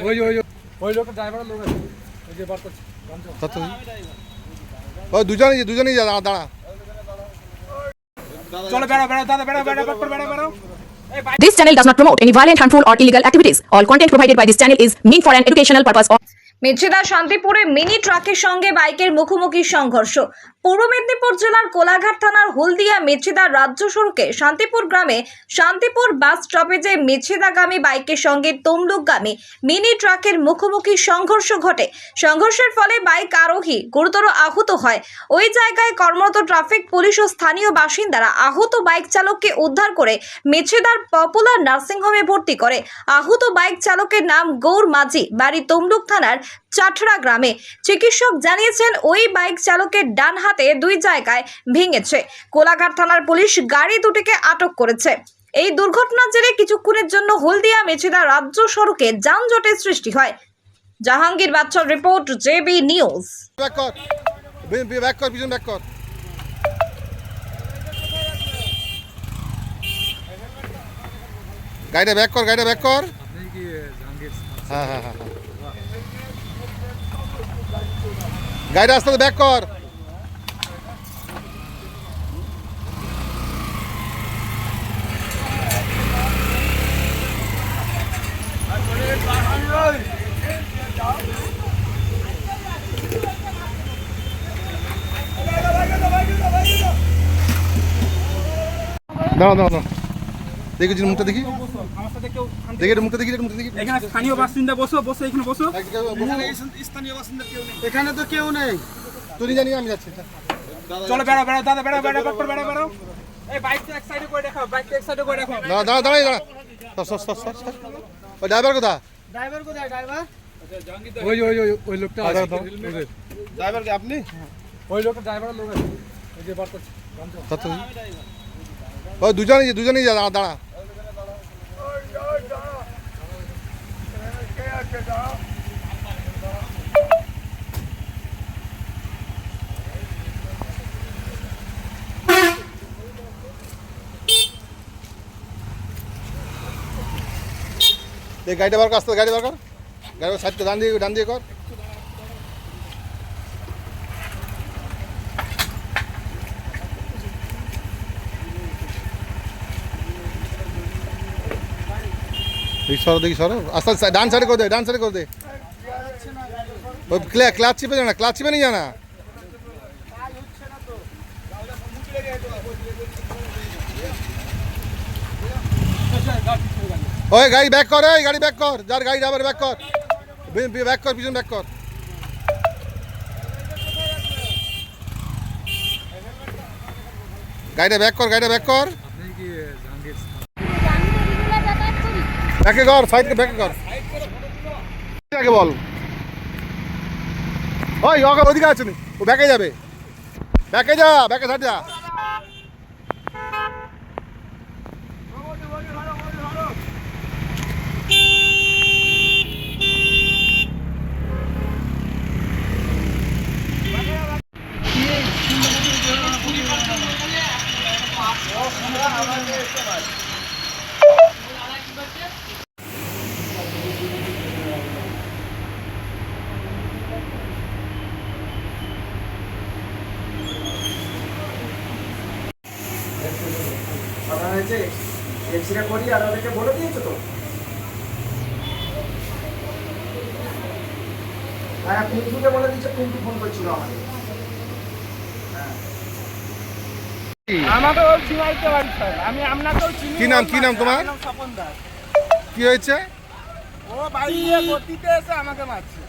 ওই ওই ওই লোকটা ড্রাইভারের লোক আছে ওই যে বার করছে ওই দুজনেই দাঁড়া চলো বেড়া বেড়া দাদা বেড়া বেড়া বেড়া বেড়া। This channel does not promote any violent, harmful, or illegal activities. All content provided by this channel is meant for an educational purpose. Mecheda শান্তিপুরে মিনি ট্রাকের সঙ্গে বাইকের মুখোমুখি সংঘর্ষ। পূর্ব মেদিনীপুর জেলার কোলাঘাট থানার হলদিয়া মেছেদা রাজ্য সড়কে শান্তিপুর গ্রামে শান্তিপুর বাস স্টপেজে মেছেদাগামী বাইকের সঙ্গে তমলুকগামী মিনি ট্রাকের মুখোমুখি সংঘর্ষ ঘটে। সংঘর্ষের ফলে বাইক আরোহী গুরুতর আহত হয়। ওই জায়গায় কর্মরত ট্রাফিক পুলিশ ও স্থানীয় বাসিন্দারা আহত বাইক চালককে উদ্ধার করে মেছেদার পপুলার নার্সিংহোমে ভর্তি করে। আহত বাইক চালকের নাম গৌর মাঝি, বাড়ি তমলুক থানার চাটরা গ্রামে। চিকিৎসক জানিয়েছেন ওই বাইক চালকের ডান হাতে 2 জায়গায় ভেঙেছে। কোলাঘাট থানার পুলিশ গাড়ি দুটিকে আটক করেছে। এই দুর্ঘটনার জেরে কিছুক্ষণের জন্য হলদিয়া মেছেদা রাজ্য সড়কে যানজটের সৃষ্টি হয়। জাহাঙ্গীর বাচ্চার রিপোর্ট, জেবি নিউজ। ব্যাক কর পিছন ব্যাক কর গাড়িটা ব্যাক কর আপনি কি জাহাঙ্গীর? হ্যাঁ গাড়িটা আস্তে ব্যাক কর দাঁড়া দেখি মুখটা দেখি আমার সাথে কেউ দেখি মুখটা দেখি এখানে স্থানীয় বাসিন্দা বসো এখানে বসো। স্থানীয় বাসিন্দা কেউ নেই এখানে, তো কেউ নেই। তুই জানি আমি যাচ্ছি। চলো বেড়া বেড়া দাদা বেড়া বেড়া বেড়া বেড়া। এই বাইকটা এক সাইডে করে দেখাও, বাইকটা এক সাইডে করে দেখাও। দাঁড়া ওই ড্রাইভার কোথা? ওই ওই ওই ওই লোকটা আছে ড্রাইভার কি আপনি? ওই লোকটা ড্রাইভারের লোক আছে ওই যে বার করছে। ওই দুজনেই দাঁড়া গাড়িটা বার কর, আস্তে গাড়ি বার কর, গাড়ি সাইডটা ডান দিয়ে কর। দেখি সরো আস্তে ডান সাইডে করে দে ওই ক্লাচ চিপে নিয়ে জানা। ওই গাড়ি ব্যাক কর, যার গাড়ি ড্রাইভার ব্যাক কর পিছন ব্যাক কর। গাড়িটা ব্যাক কর আপনি কি জাহাঙ্গীর? ব্যাকে কর, সাইডকে ব্যাকে কর। আগে বল ওই ওদিকে আছে ও ব্যাকে যাবে, ব্যাকে সাইড যা। এক্সরে করি আর ওদেরকে বলে দিয়েছো তো? হ্যাঁ, পিন্টুকে বলে দিয়েছে, পিন্টু ফোন করছিল আমাকে। আমাকে ওই চিনাইতে পারি স্যার, আমি আপনাকেও চিনি। কি নাম তোমার? স্বপন দাস। কি হয়েছে? ও বাইক দিয়ে গতিতে এসে আমাকে মারছে।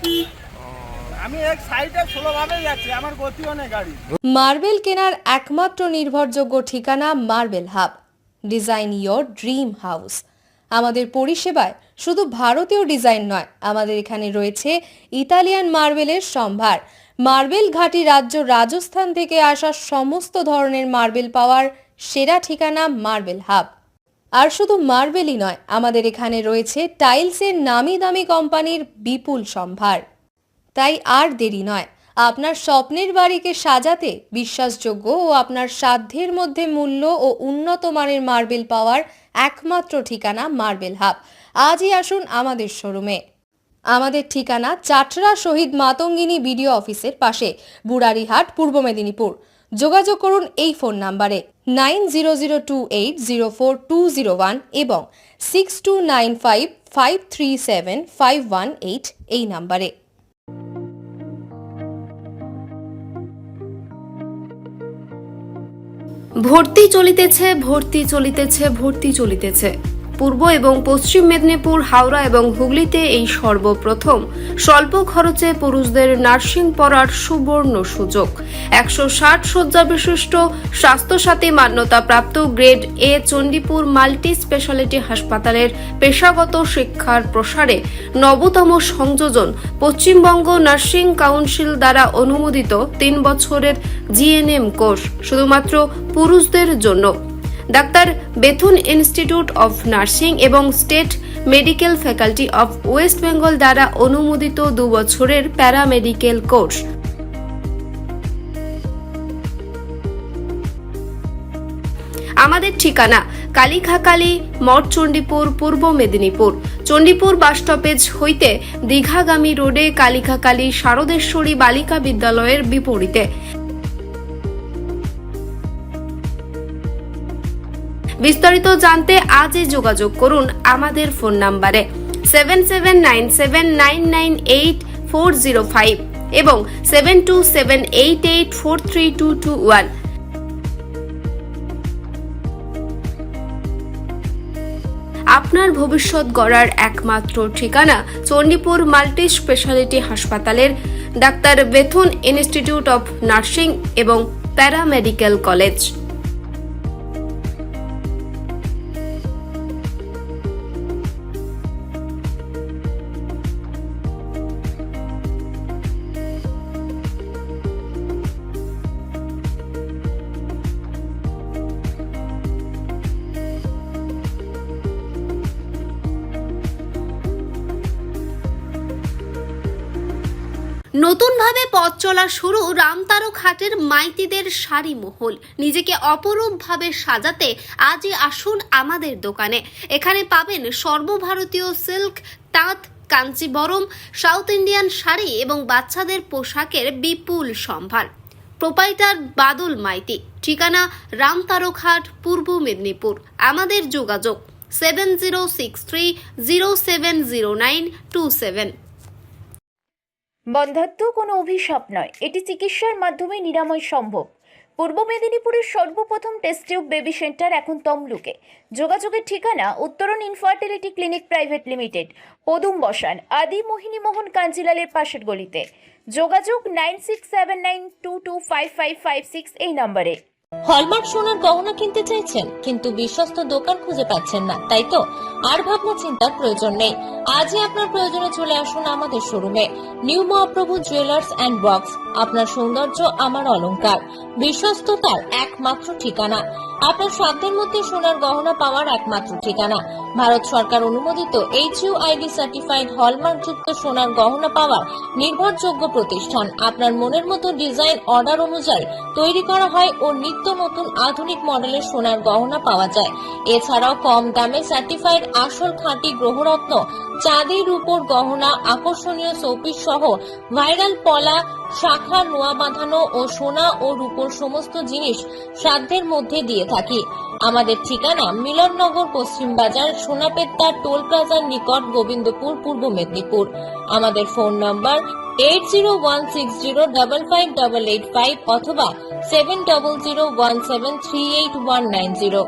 আমি এক সাইডে স্লোভাবেই যাচ্ছি, আমার গতিও নেই গাড়ি। মার্বেল কেনার একমাত্র নির্ভরযোগ্য ঠিকানা marble hub. Design your dream house. আমাদের পরিষেবায় শুধু ভারতীয় ডিজাইন নয়, আমাদের এখানে রয়েছে ইতালিয়ান মার্বেলের সম্ভার। মার্বেল ঘাঁটি রাজ্য রাজস্থান থেকে আসা সমস্ত ধরনের মার্বেল পাওয়ার সেরা ঠিকানা মার্বেল হাব। আর শুধু মার্বেলই নয়, আমাদের এখানে রয়েছে টাইলসের নামি দামি কোম্পানির বিপুল সম্ভার। তাই আর দেরি নয়, আপনার স্বপ্নের বাড়িকে সাজাতে বিশ্বাসযোগ্য ও আপনার সাধ্যের মধ্যে মূল্য ও উন্নত মানের মার্বেল পাওয়ার একমাত্র ঠিকানা মার্বেল হাব। আজই আসুন আমাদের শোরুমে। আমাদের ঠিকানা চাটরা শহীদ মাতঙ্গিনী বিডিও অফিসের পাশে, বুড়ারিহাট, পূর্ব মেদিনীপুর। যোগাযোগ করুন এই ফোন নাম্বারে 9002804201 এবং 6295537518 এই নাম্বারে। ভর্তি চলিতেছে পূর্ব এবং পশ্চিম মেদিনীপুর, হাওড়া এবং হুগলিতে এই সর্বপ্রথম স্বল্প খরচে পুরুষদের নার্সিং পড়ার সুবর্ণ সুযোগ। 160 শয্যা বিশিষ্ট স্বাস্থ্যসাথী মান্যতাপ্রাপ্ত grade A Chandipur multi speciality হাসপাতালের পেশাগত শিক্ষার প্রসারে নবতম সংযোজন পশ্চিমবঙ্গ নার্সিং কাউন্সিল দ্বারা অনুমোদিত 3 বছরের জিএনএম কোর্স শুধুমাত্র পুরুষদের জন্য। ডাক্তার বেথুন ইনস্টিটিউট অফ নার্সিং এবং state medical faculty of West Bengal দ্বারা অনুমোদিত 2 বছরের প্যারামেডিকেল কোর্স। আমাদের ঠিকানা কালিখাকালী মঠ, চণ্ডীপুর, পূর্ব মেদিনীপুর। চণ্ডীপুর বাস স্টপেজ হইতে দীঘাগামী রোডে কালিখাকালী শারদেশ্বরী বালিকা বিদ্যালয়ের বিপরীতে। বিস্তারিত জানতে আজই যোগাযোগ করুন আমাদের ফোন নাম্বারে 7797998405 এবং 7278843221। আপনার ভবিষ্যৎ গড়ার একমাত্র ঠিকানা চণ্ডীপুর মাল্টি স্পেশালিটি হাসপাতালের doctor Bethune institute of nursing এবং প্যারামেডিকেল কলেজ। নতুনভাবে পথ চলা শুরু রামতারক হাটের মাইতিদের শাড়ি মহল। নিজেকে অপরূপভাবে সাজাতে আজই আসুন আমাদের দোকানে। এখানে পাবেন সর্বভারতীয় সিল্ক, তাঁত, কাঞ্চিবরম, সাউথ ইন্ডিয়ান শাড়ি এবং বাচ্চাদের পোশাকের বিপুল সম্ভার। প্রোপাইটার বাদল মাইতি, ঠিকানা রামতারক হাট, পূর্ব মেদিনীপুর। আমাদের যোগাযোগ 7063070927। বন্ধ্যাত্ব কোনো অভিশাপ নয়, এটি চিকিৎসার মাধ্যমে নিরাময় সম্ভব। পূর্ব মেদিনীপুরের সর্বপ্রথম টেস্ট টিউব বেবি সেন্টার এখন তমলুকে। যোগাযোগের ঠিকানা উত্তরণ ইনফার্টিলিটি ক্লিনিক প্রাইভেট লিমিটেড, পদুম বসান, আদি মোহিনী মোহন কাঞ্জিলালের পাশের গলিতে। যোগাযোগ 9679225556 এই নম্বরে। হলমার্ক সোনার গহনা কিনতে চাইছেন কিন্তু বিশ্বস্ত দোকান খুঁজে পাচ্ছেন না, তাই তো আর ভাবনা চিন্তার প্রয়োজন নেই। আজই আপনার প্রয়োজনে চলে আসুন আমাদের শোরুমে। New Mahaprabhu jewellers and works, আপনার সৌন্দর্য আমার অলংকার, বিশ্বস্ততার একমাত্র ঠিকানা। আপনার সাধ্যের মধ্যে সোনার গহনা পাওয়ার একমাত্র ঠিকানা। ভারত সরকার অনুমোদিত HUID সার্টিফাইড হলমার্ক যুক্ত সোনার গহনা পাওয়ার নির্ভরযোগ্য প্রতিষ্ঠান। আপনার মনের মতো ডিজাইন অর্ডার অনুযায়ী তৈরি করা হয় ও নিত্য নতুন আধুনিক মডেলের সোনার গহনা পাওয়া যায়। এছাড়াও কম দামে সার্টিফাইড আসল খাঁটি গ্রহরত্ন, চাঁদি, রূপোর গহনা, আকর্ষণীয় শোপিস সহ ভাইরাল পলা, শাখা, নোয়া বাঁধানো ও সোনা ও রূপোর সমস্ত জিনিস সাধ্যের মধ্যে দিয়ে থাকি। আমাদের ঠিকানা মিলননগর, পশ্চিম বাজার, সোনাপেত্তা টোল প্লাজার নিকট, গোবিন্দপুর, পূর্ব মেদিনীপুর। আমাদের ফোন নাম্বার 8016055885 অথবা 7001738190।